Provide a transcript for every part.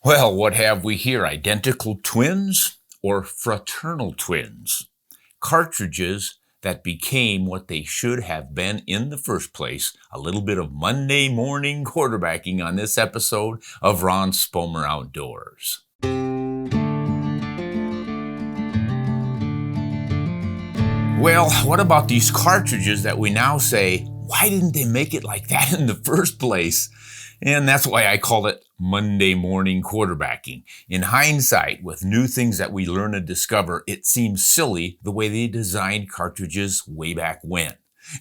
Well, what have we here? Identical twins or fraternal twins? Cartridges that became what they should have been in the first place. A little bit of Monday morning quarterbacking on this episode of Ron Spomer Outdoors. Well, what about these cartridges that we now say, why didn't they make it like that in the first place? And that's why I call it Monday morning quarterbacking. In hindsight, with new things that we learn and discover, it seems silly the way they designed cartridges way back when.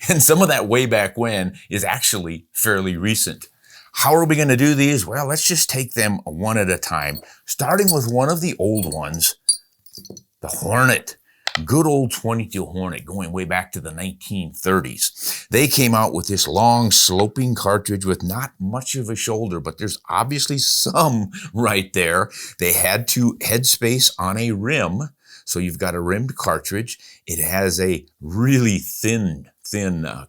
And some of that way back when is actually fairly recent. How are we going to do these? Well, let's just take them one at a time, starting with one of the old ones, the Hornet. Good old 22 Hornet, going way back to the 1930s. They came out with this long sloping cartridge with not much of a shoulder, but there's obviously some right there. They had to headspace on a rim. So you've got a rimmed cartridge. It has a really thin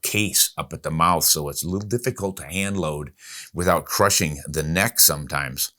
case up at the mouth, so it's a little difficult to hand load without crushing the neck sometimes.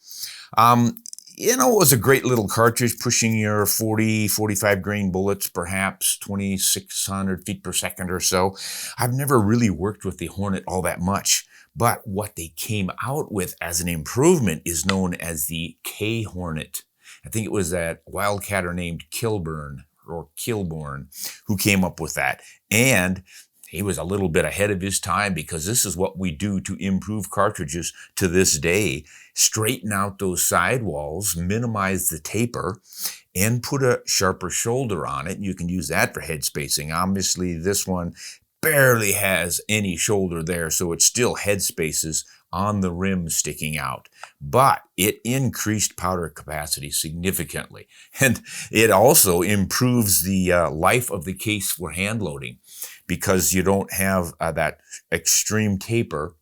It was a great little cartridge, pushing your 40, 45 grain bullets, perhaps 2,600 feet per second or so. I've never really worked with the Hornet all that much, but what they came out with as an improvement is known as the K Hornet. I think it was that Wildcatter named Kilburn who came up with that. And he was a little bit ahead of his time, because this is what we do to improve cartridges to this day. Straighten out those sidewalls, minimize the taper, and put a sharper shoulder on it. You can use that for head spacing. Obviously, this one barely has any shoulder there, so it still head spaces on the rim sticking out. But it increased powder capacity significantly. And it also improves the life of the case for hand loading, because you don't have that extreme taper,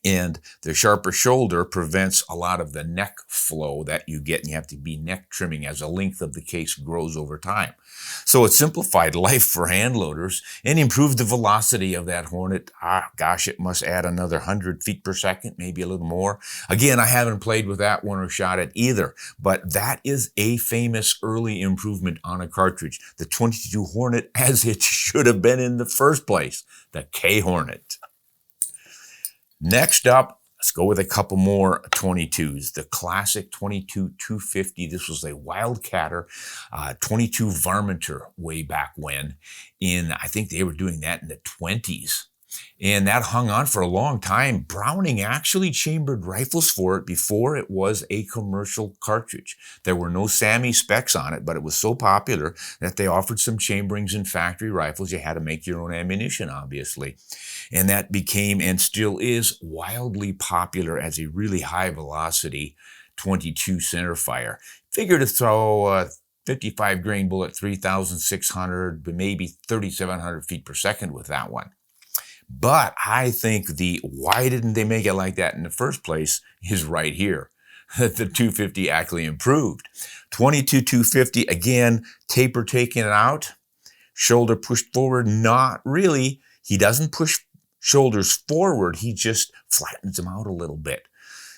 and the sharper shoulder prevents a lot of the neck flow that you get, and you have to be neck trimming as the length of the case grows over time. So it simplified life for hand loaders and improved the velocity of that Hornet. It must add another 100 feet per second, maybe a little more. Again, I haven't played with that one or shot it either, but that is a famous early improvement on a cartridge. The 22 Hornet as it should have been in the first place, the K Hornet. Next up, let's go with a couple more 22s. The classic 22-250. This was a Wildcatter 22 Varminter way back when. I think they were doing that in the 20s. And that hung on for a long time. Browning actually chambered rifles for it before it was a commercial cartridge. There were no SAMI specs on it, but it was so popular that they offered some chamberings in factory rifles. You had to make your own ammunition, obviously. And that became, and still is, wildly popular as a really high velocity 22 centerfire. Figure to throw a 55 grain bullet, 3,600, but maybe 3,700 feet per second with that one. But I think the why didn't they make it like that in the first place is right here. The 250 actually improved. 22-250, again, taper taken out, shoulder pushed forward, not really. He doesn't push shoulders forward, he just flattens them out a little bit.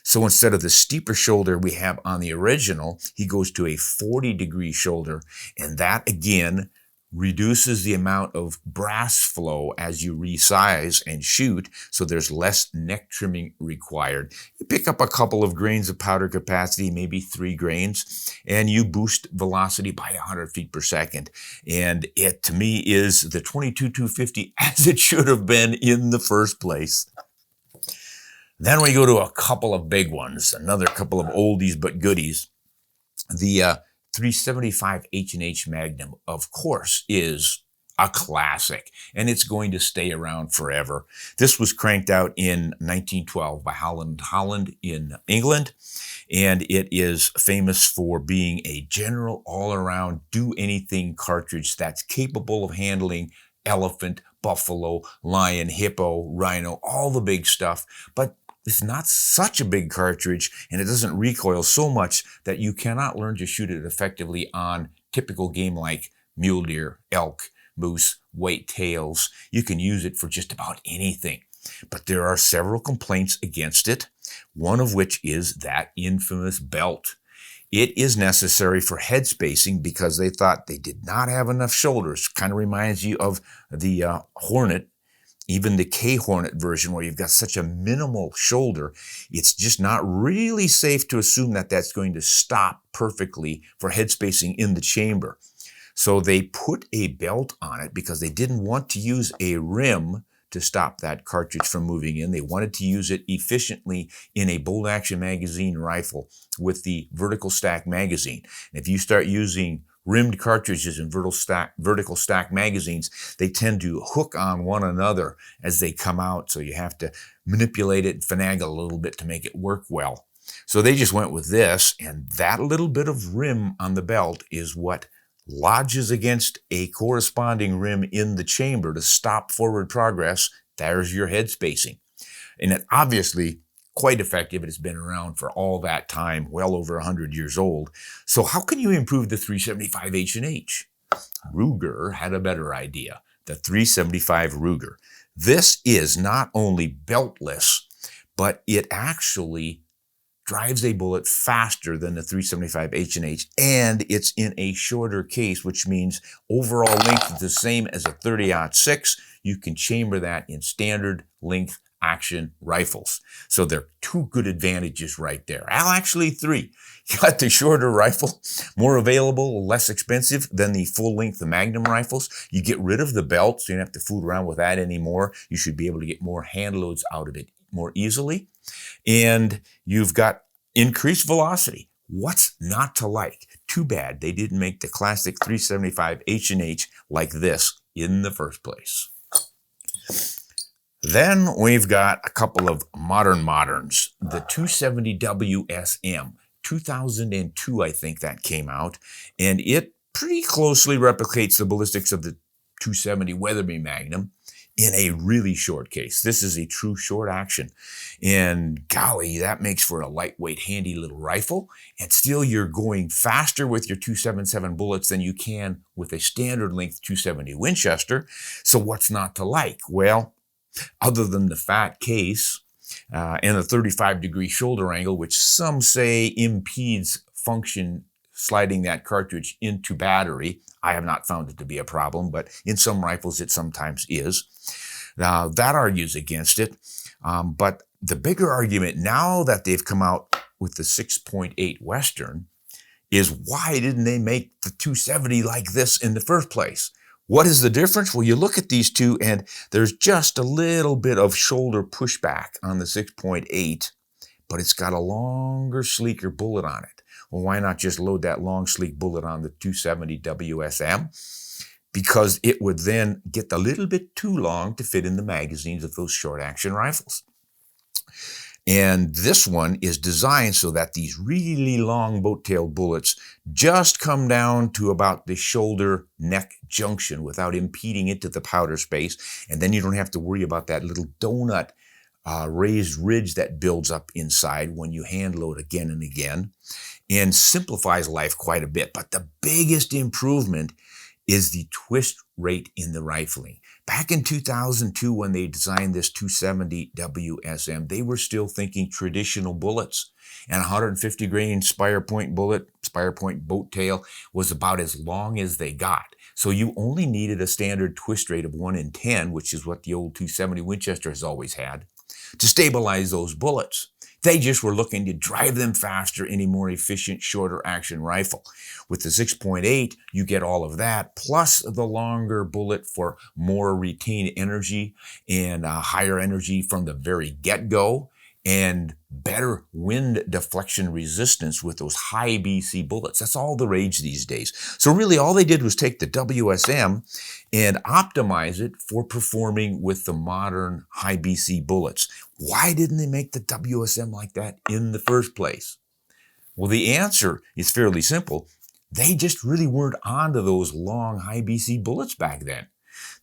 So instead of the steeper shoulder we have on the original, he goes to a 40-degree shoulder, and that again reduces the amount of brass flow as you resize and shoot, so there's less neck trimming required. You pick up a couple of grains of powder capacity, maybe 3 grains, and you boost velocity by 100 feet per second. And it, to me, is the 22-250 as it should have been in the first place. Then we go to a couple of big ones, another couple of oldies but goodies. The 375 H&H Magnum, of course, is a classic, and it's going to stay around forever. This was cranked out in 1912 by Holland in England, and it is famous for being a general all-around do-anything cartridge that's capable of handling elephant, buffalo, lion, hippo, rhino, all the big stuff, but it's not such a big cartridge, and it doesn't recoil so much that you cannot learn to shoot it effectively on typical game like mule deer, elk, moose, whitetails. You can use it for just about anything. But there are several complaints against it. one of which is that infamous belt. It is necessary for head spacing because they thought they did not have enough shoulders. Kind of reminds you of the Hornet, even the Hornet version where you've got such a minimal shoulder. It's just not really safe to assume that that's going to stop perfectly for head spacing in the chamber. So they put a belt on it because they didn't want to use a rim to stop that cartridge from moving in. They wanted to use it efficiently in a bolt action magazine rifle with the vertical stack magazine. And if you start using rimmed cartridges in vertical stack magazines, they tend to hook on one another as they come out. So you have to manipulate it and finagle a little bit to make it work well. So they just went with this, and that little bit of rim on the belt is what lodges against a corresponding rim in the chamber to stop forward progress. There's your head spacing. And it obviously quite effective. It has been around for all that time, well over 100 years old. So how can you improve the 375 H&H? Ruger had a better idea, the 375 Ruger. This is not only beltless, but it actually drives a bullet faster than the 375 H&H, and it's in a shorter case, which means overall length is the same as a 30-06. You can chamber that in standard length action rifles. So there are two good advantages right there. Well, actually three. You got the shorter rifle, more available, less expensive than the full-length Magnum rifles. You get rid of the belt, so you don't have to fool around with that anymore. You should be able to get more hand loads out of it more easily. And you've got increased velocity. What's not to like? Too bad they didn't make the classic 375 H&H like this in the first place. Then we've got a couple of moderns. The 270 WSM, 2002, I think that came out, and it pretty closely replicates the ballistics of the 270 Weatherby Magnum in a really short case. This is a true short action. And golly, that makes for a lightweight, handy little rifle. And still you're going faster with your 277 bullets than you can with a standard length 270 Winchester. So what's not to like? Well, other than the fat case and the 35-degree shoulder angle, which some say impedes function sliding that cartridge into battery. I have not found it to be a problem, but in some rifles it sometimes is. Now, that argues against it. But the bigger argument now that they've come out with the 6.8 Western is why didn't they make the 270 like this in the first place? What is the difference? Well, you look at these two and there's just a little bit of shoulder pushback on the 6.8, but it's got a longer, sleeker bullet on it. Well, why not just load that long, sleek bullet on the 270 WSM? Because it would then get a little bit too long to fit in the magazines of those short action rifles. And this one is designed so that these really long boat-tailed bullets just come down to about the shoulder-neck junction without impeding into the powder space. And then you don't have to worry about that little donut raised ridge that builds up inside when you hand load again and again, and simplifies life quite a bit. But the biggest improvement is the twist rate in the rifling. Back in 2002, when they designed this 270 WSM, they were still thinking traditional bullets. And a 150 grain Spire Point bullet, Spire Point boat tail, was about as long as they got. So you only needed a standard twist rate of 1 in 10, which is what the old 270 Winchester has always had, to stabilize those bullets. They just were looking to drive them faster in a more efficient, shorter action rifle. With the 6.8, you get all of that, plus the longer bullet for more retained energy and higher energy from the very get-go, and better wind deflection resistance with those high BC bullets. That's all the rage these days. So really all they did was take the WSM and optimize it for performing with the modern high BC bullets. Why didn't they make the WSM like that in the first place? Well, the answer is fairly simple. They just really weren't onto those long high BC bullets back then.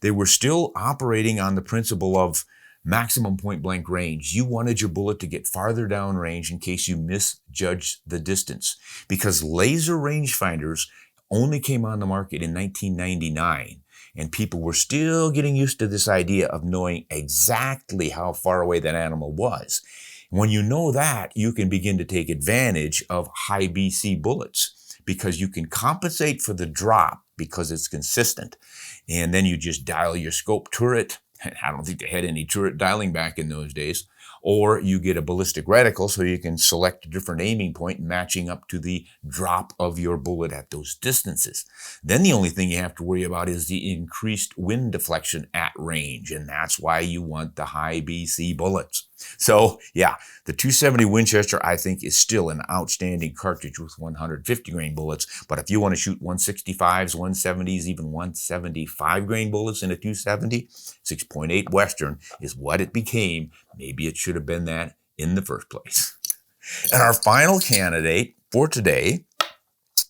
They were still operating on the principle of maximum point blank range. You wanted your bullet to get farther down range in case you misjudged the distance, because laser rangefinders only came on the market in 1999, and people were still getting used to this idea of knowing exactly how far away that animal was. When you know that, you can begin to take advantage of high BC bullets because you can compensate for the drop because it's consistent. And then you just dial your scope turret. I don't think they had any turret dialing back in those days. Or you get a ballistic reticle so you can select a different aiming point matching up to the drop of your bullet at those distances. Then the only thing you have to worry about is the increased wind deflection at range, and that's why you want the high BC bullets. So yeah, the 270 Winchester I think is still an outstanding cartridge with 150 grain bullets, but if you want to shoot 165s, 170s, even 175 grain bullets in a 270, 6.8 Western is what it became. Maybe it should have been that in the first place. And our final candidate for today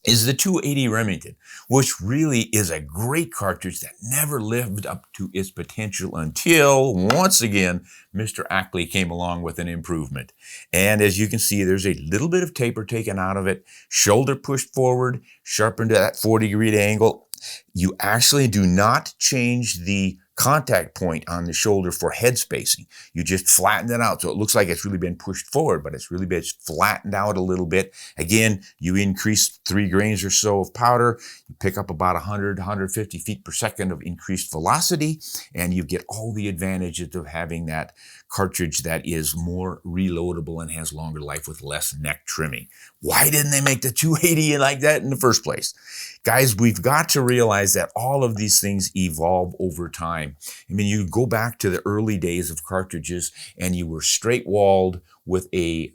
is the 280 Remington, which really is a great cartridge that never lived up to its potential until, once again, Mr. Ackley came along with an improvement. And as you can see, there's a little bit of taper taken out of it, shoulder pushed forward, sharpened to that 40-degree angle. You actually do not change the contact point on the shoulder for head spacing. You just flatten it out. So it looks like it's really been pushed forward, but it's really been flattened out a little bit. Again, you increase 3 grains or so of powder. You pick up about 100, 150 feet per second of increased velocity, and you get all the advantages of having that cartridge that is more reloadable and has longer life with less neck trimming. Why didn't they make the 280 like that in the first place? Guys, we've got to realize that all of these things evolve over time. I mean, you go back to the early days of cartridges and you were straight walled with a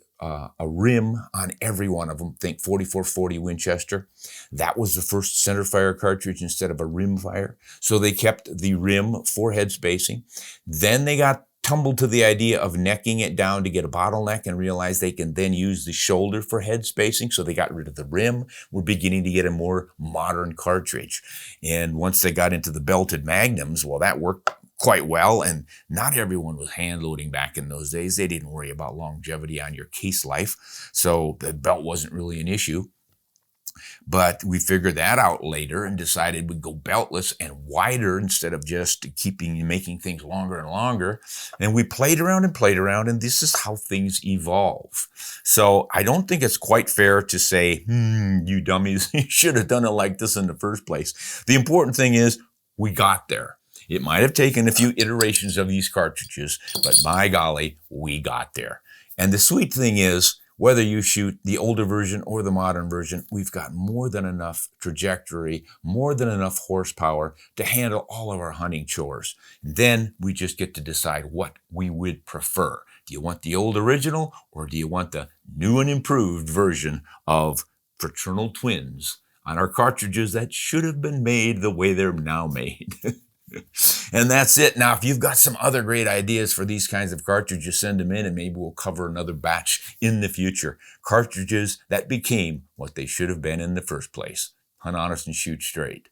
rim on every one of them. Think 4440 Winchester. That was the first center fire cartridge instead of a rim fire. So they kept the rim for head spacing. Then they got tumbled to the idea of necking it down to get a bottleneck and realized they can then use the shoulder for head spacing. So they got rid of the rim. We're beginning to get a more modern cartridge. And once they got into the belted Magnums, well, that worked quite well. And not everyone was hand loading back in those days. They didn't worry about longevity on your case life. So the belt wasn't really an issue. But we figured that out later and decided we'd go beltless and wider instead of just making things longer and longer. And we played around, and this is how things evolve. So I don't think it's quite fair to say, you dummies, you should have done it like this in the first place. The important thing is we got there. It might have taken a few iterations of these cartridges, but by golly, we got there. And the sweet thing is, whether you shoot the older version or the modern version, we've got more than enough trajectory, more than enough horsepower to handle all of our hunting chores. And then we just get to decide what we would prefer. Do you want the old original, or do you want the new and improved version of fraternal twins on our cartridges that should have been made the way they're now made? And that's it. Now, if you've got some other great ideas for these kinds of cartridges, send them in and maybe we'll cover another batch in the future. Cartridges that became what they should have been in the first place. Hunt honest and shoot straight.